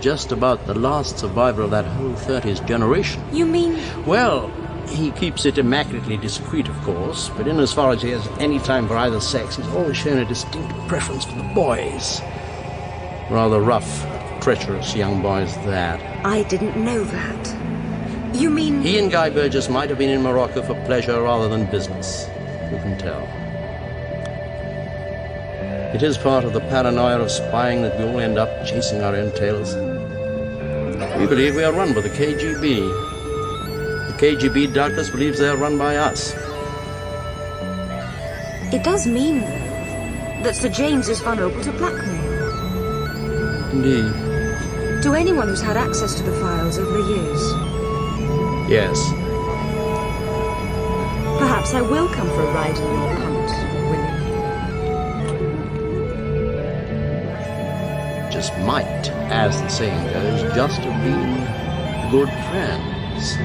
just about the last survivor of that whole 30s generation. You mean? Well, he keeps it immaculately discreet, of course, but in as far as he has any time for either sex, he's always shown a distinct preference for the boys. Rather rough, treacherous young boys, that. I didn't know that. You mean... He and Guy Burgess might have been in Morocco for pleasure rather than business. Who can tell? It is part of the paranoia of spying that we all end up chasing our own tails. We believe we are run by the KGB. The KGB doubtless believes they are run by us. It does mean, though, that Sir James is vulnerable to blackmail. Indeed. To anyone who's had access to the files over the years. Yes. Perhaps I will come for a ride in your punt, William. Just might, as the saying goes, just have been good friends.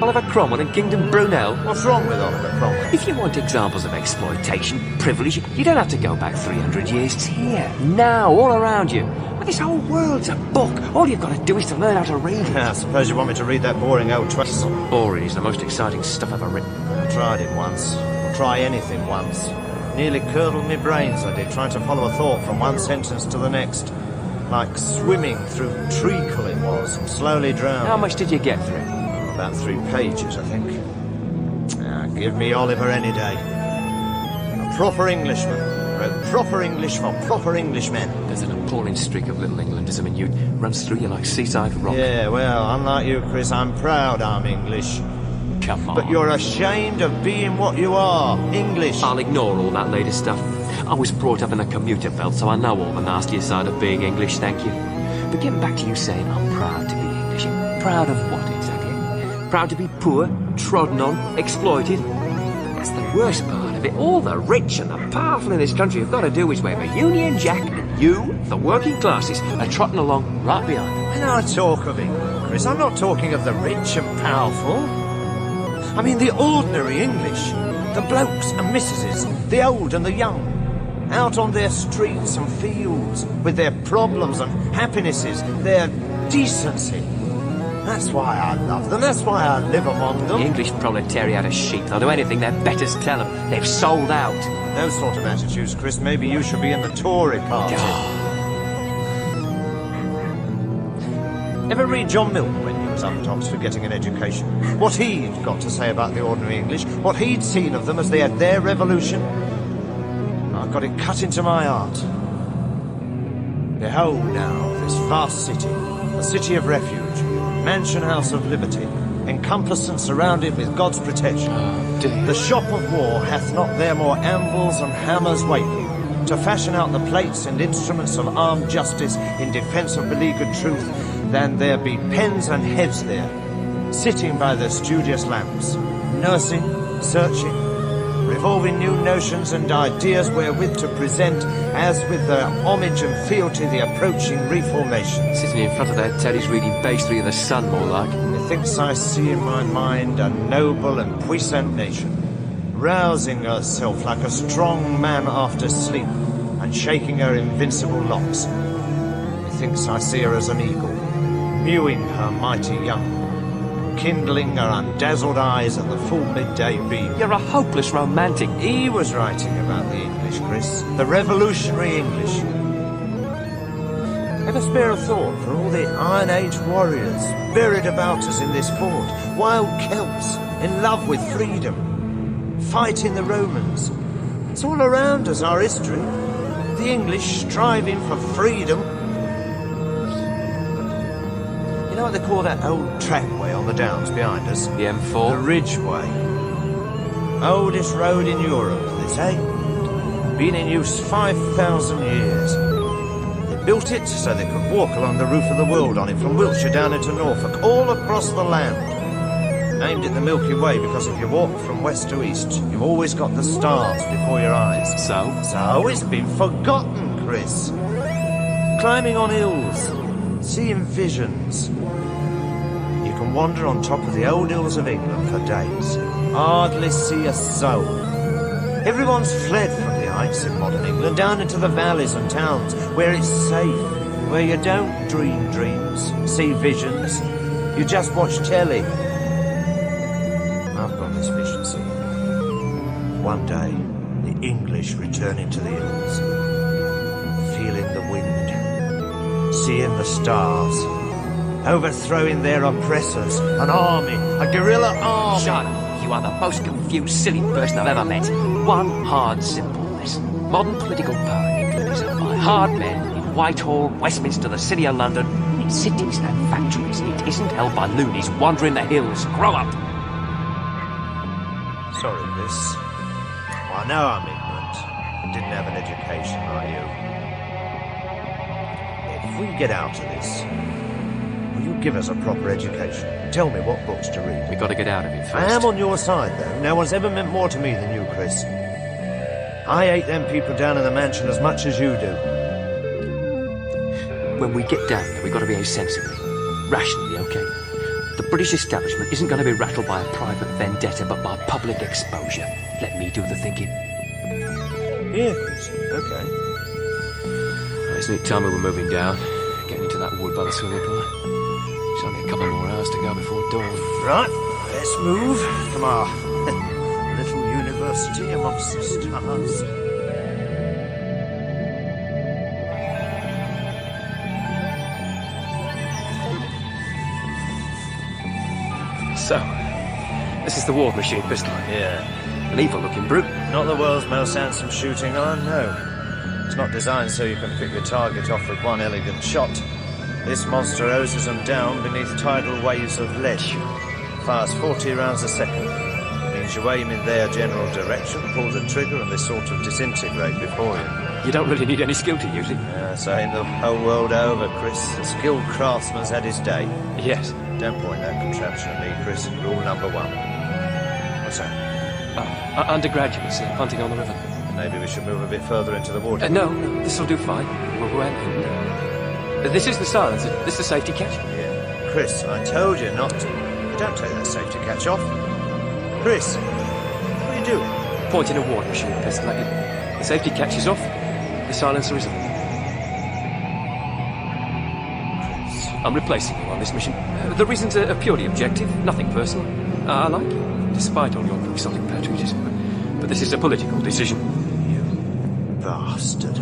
Oliver Cromwell and Kingdom Brunel? What's wrong with Oliver Cromwell? If you want examples of exploitation, privilege, you don't have to go back 300 years. It's here, now, all around you. But this whole world's a book. All you've got to do is to learn how to read it. I suppose you want me to read that boring old twaddle. Boring is the most exciting stuff ever written. I tried it once. I'll try anything once. Nearly curdled me brains, I did, trying to follow a thought from one sentence to the next. Like swimming through treacle it was, and slowly drowned. How much did you get through? About 3 pages, I think. Give me Oliver any day. A proper Englishman. Wrote proper English for proper Englishmen. There's an appalling streak of little Englandism in you. Runs through you like seaside rock. Yeah, well, unlike you, Chris, I'm proud I'm English. Come on. But you're ashamed of being what you are, English. I'll ignore all that latest stuff. I was brought up in a commuter belt, so I know all the nastier side of being English, thank you. But getting back to you saying I'm proud to be English. Proud of what exactly? Proud to be poor, trodden on, exploited. That's the worst part of it. All the rich and the powerful in this country have got to do is wave a Union Jack, and you, the working classes, are trotting along right behind them. When I talk of England, Chris, I'm not talking of the rich and powerful. I mean the ordinary English. The blokes and missuses, the old and the young. Out on their streets and fields, with their problems and happinesses, their decency. That's why I love them, that's why I live among them. The English proletariat are sheep. They'll do anything their betters tell them. They've sold out. Those sort of attitudes, Chris, maybe you should be in the Tory party. Ever read John Milton when he was up at Oxford getting an education? What he'd got to say about the ordinary English, what he'd seen of them as they had their revolution? I've got it cut into my heart. Behold now this vast city, a city of refuge, mansion house of liberty, encompassed and surrounded with God's protection. The shop of war hath not there more anvils and hammers waiting, to fashion out the plates and instruments of armed justice in defence of beleaguered truth, than there be pens and heads there, sitting by their studious lamps, nursing, searching, revolving new notions and ideas wherewith to present, as with their homage and fealty, the approaching reformation. Sitting in front of their tellies reading Page 3 of the Sun, more like. Methinks I see in my mind a noble and puissant nation, rousing herself like a strong man after sleep, and shaking her invincible locks. Methinks I see her as an eagle, mewing her mighty young, kindling her undazzled eyes at the full midday beam. You're a hopeless romantic. He was writing about the English, Chris, the revolutionary English. Ever spare a thought for all the Iron Age warriors buried about us in this fort, wild Celts in love with freedom, fighting the Romans? It's all around us, our history. The English striving for freedom. You know what they call that old trackway on the downs behind us? The M4? The Ridgeway. Oldest road in Europe, they say. Been in use 5,000 years. They built it so they could walk along the roof of the world on it from Wiltshire down into Norfolk, all across the land. Named it the Milky Way because if you walk from west to east, you've always got the stars before your eyes. So it's been forgotten, Chris. Climbing on hills, seeing visions. You can wander on top of the old hills of England for days, hardly see a soul. Everyone's fled from the heights in modern England down into the valleys and towns where it's safe, where you don't dream dreams, see visions, you just watch telly. I've got this vision, see. One day, the English returning to the hills, feeling the wind, seeing the stars, overthrowing their oppressors, an army, a guerrilla army. Shut up. You are the most confused, silly person I've ever met. One hard, simple lesson. Modern political power in England is held by hard men in Whitehall, Westminster, the City of London, in cities and factories. It isn't held by loonies wandering the hills. Grow up. Sorry, miss. Well, I know I'm ignorant and didn't have an education like you. If we get out of this, will you give us a proper education? Tell me what books to read. We've got to get out of it first. I am on your side, though. No one's ever meant more to me than you, Chris. I hate them people down in the mansion as much as you do. When we get down there, we've got to behave sensibly. Rationally, okay? The British establishment isn't going to be rattled by a private vendetta, but by public exposure. Let me do the thinking. Yeah, Chris. Okay. Isn't it time we were moving down? Getting into that wood by the swimming pool? It's only a couple more hours to go before dawn. Right, let's move from our little university amongst the stars. So, this is the war machine pistol. Yeah. An evil-looking brute. Not the world's most handsome shooting iron, no. It's not designed so you can pick your target off with one elegant shot. This monster hoses them down beneath tidal waves of lead. Fires 40 rounds a second. Means you aim in their general direction, pull the trigger, and they sort of disintegrate before you. You don't really need any skill to use it. So ain't the whole world over, Chris. The skilled craftsman's had his day. Yes. Don't point that contraption at me, Chris. Rule number 1. What's that? Undergraduates punting on the river. Maybe we should move a bit further into the water. No, this'll do fine. This is the silencer. This is the safety catch. Yeah. Chris, I told you not to. Don't take that safety catch off. Chris, what are you doing? Pointing a war machine pistol at you. The safety catch is off. The silencer is on. I'm replacing you on this mission. The reasons are purely objective, nothing personal. I like you, despite all your quixotic patriotism. But this is a political decision. You bastard.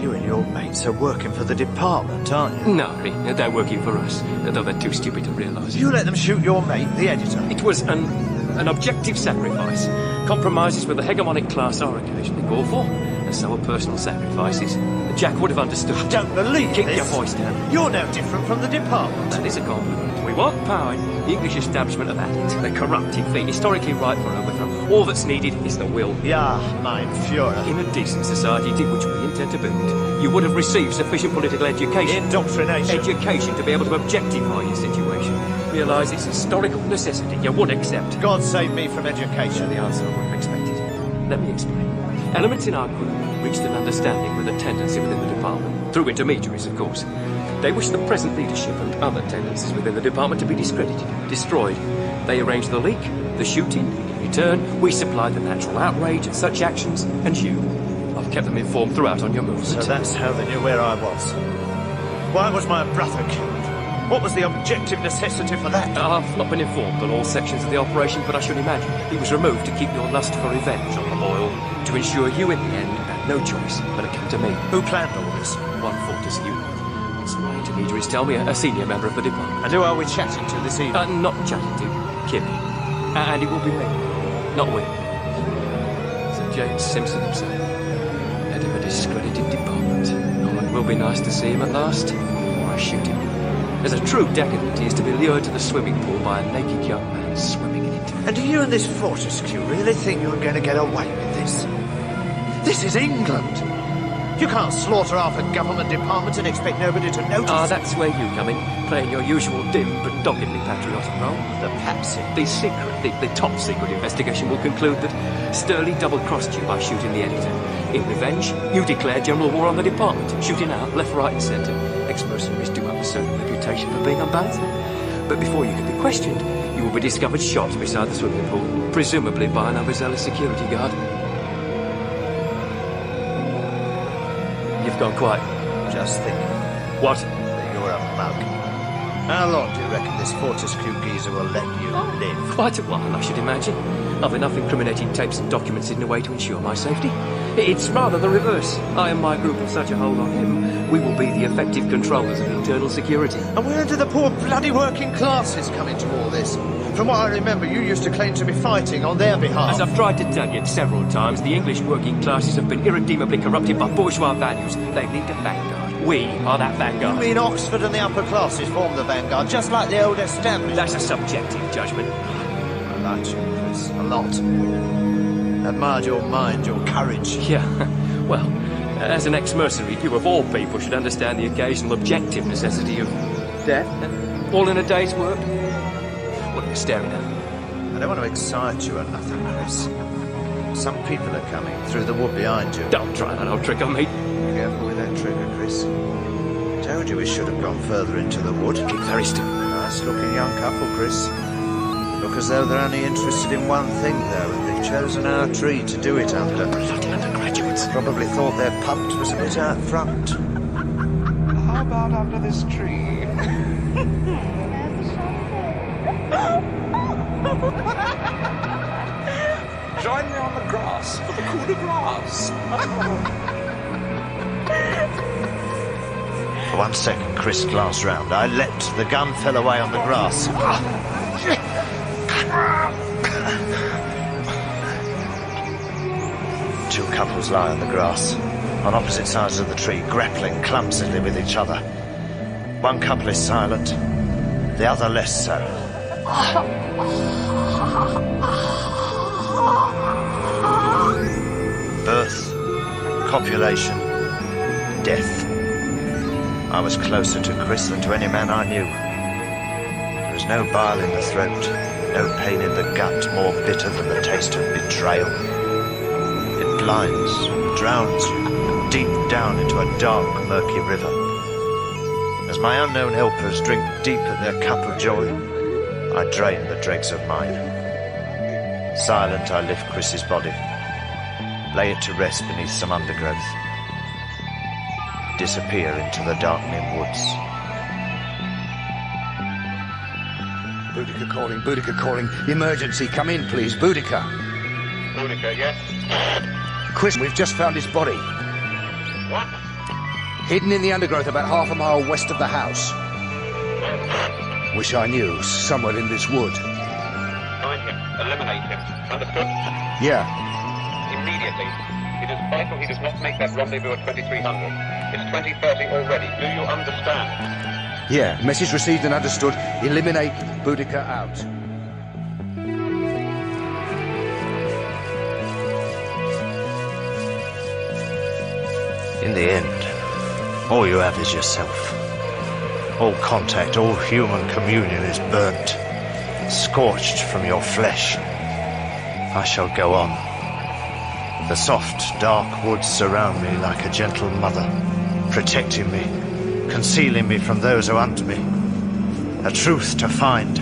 You and your mates are working for the department, aren't you? No, they're working for us, though they're too stupid to realise it. You let them shoot your mate, the editor? It was an objective sacrifice. Compromises with the hegemonic class are occasionally called for, and so are personal sacrifices. Jack would have understood. I don't believe Keep this. your voice down. You're no different from the department. That is a compliment. We want power. The English establishment have had it. They're corrupted feet, historically ripe for overthrow. All that's needed is the will. Ja, mein Führer. In a decent society, which we intend to build, you would have received sufficient political education. Indoctrination. Education to be able to objectify your situation. Realise it's a historical necessity you would accept. God save me from education. The answer I would have expected. Let me explain. Elements in our group reached an understanding with a tendency within the department, through intermediaries, of course. They wish the present leadership and other tendencies within the department to be discredited, destroyed. They arrange the leak, the shooting. In return, we supply the natural outrage at such actions, and you. I've kept them informed throughout on your moves. So that's how they knew where I was. Why was my brother killed? What was the objective necessity for that? I've not been informed on all sections of the operation, but I should imagine he was removed to keep your lust for revenge on the boil, to ensure you in the end had no choice but to come to me. Who planned all this? One Fortescue. So my intermediaries tell me, a senior member of the department. And who are we chatting to this evening? Not chatting to, Kim. And it will be me, not we. Sir James Simpson himself, head of a discredited department. Oh, it will be nice to see him at last, before I shoot him. As a true decadent, he is to be lured to the swimming pool by a naked young man swimming in it. And do you and this Fortescue really think you're going to get away with this? This is England. You can't slaughter half a government department and expect nobody to notice. That's where you come in, playing your usual dim but doggedly patriotic role. The patsy. The top secret investigation will conclude that Sturley double-crossed you by shooting the editor. In revenge, you declared general war on the department, shooting out left, right and centre. Ex-mercenaries do have a certain reputation for being unbalanced. But before you can be questioned, you will be discovered shot beside the swimming pool, presumably by an overzealous security guard. You've gone quiet. Just think What? that you're a mug. How long do you reckon this Fortescue geezer will let you live? Quite a while, I should imagine. I've enough incriminating tapes and documents hidden away to ensure my safety. It's rather the reverse. I and my group have such a hold on him. We will be the effective controllers of internal security. And where do the poor bloody working classes come into all this? From what I remember, you used to claim to be fighting on their behalf. As I've tried to tell you several times, the English working classes have been irredeemably corrupted by bourgeois values. They need a vanguard. We are that vanguard. You mean Oxford and the upper classes form the vanguard, just like the old establishment? That's a subjective judgment. I liked you, Chris, a lot. Admired your mind, your courage. Yeah, well, as an ex-mercenary, you of all people should understand the occasional objective necessity of death. All in a day's work. What are you staring at? I don't want to excite you or nothing, Chris. Some people are coming through the wood behind you. Don't try that old trick on me. Careful with that trigger, Chris. Told you we should have gone further into the wood. Keep very still. Nice looking young couple, Chris. Look as though they're only interested in one thing, though, and they've chosen our tree to do it under. Bloody undergraduates. Probably thought their punt was a bit out front. How about under this tree? Join me on the grass for the coup de grace. For 1 second, Chris glanced round. I leapt. The gun fell away on the grass. Two couples lie on the grass, on opposite sides of the tree, grappling clumsily with each other. One couple is silent, the other less so. Birth, copulation, death. I was closer to Chris than to any man I knew. There was no bile in the throat, no pain in the gut more bitter than the taste of betrayal. It blinds, drowns you, deep down into a dark, murky river. As my unknown helpers drink deep at their cup of joy, I drain the dregs of mine. Silent, I lift Chris's body, lay it to rest beneath some undergrowth, disappear into the darkening woods. Boudica calling. Emergency, come in, please. Boudica. Boudica, yes? Chris, we've just found his body. What? Hidden in the undergrowth about half a mile west of the house. Wish I knew. Somewhere in this wood. Find him. Eliminate him. Understood? Yeah. Immediately. It is vital he does not make that rendezvous at 2300. It's 2030 already. Do you understand? Yeah. Message received and understood. Eliminate Boudica out. In the end, all you have is yourself. All contact, all human communion is burnt, scorched from your flesh. I shall go on. The soft, dark woods surround me like a gentle mother, protecting me, concealing me from those who hunt me. A truth to find,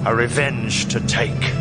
a revenge to take.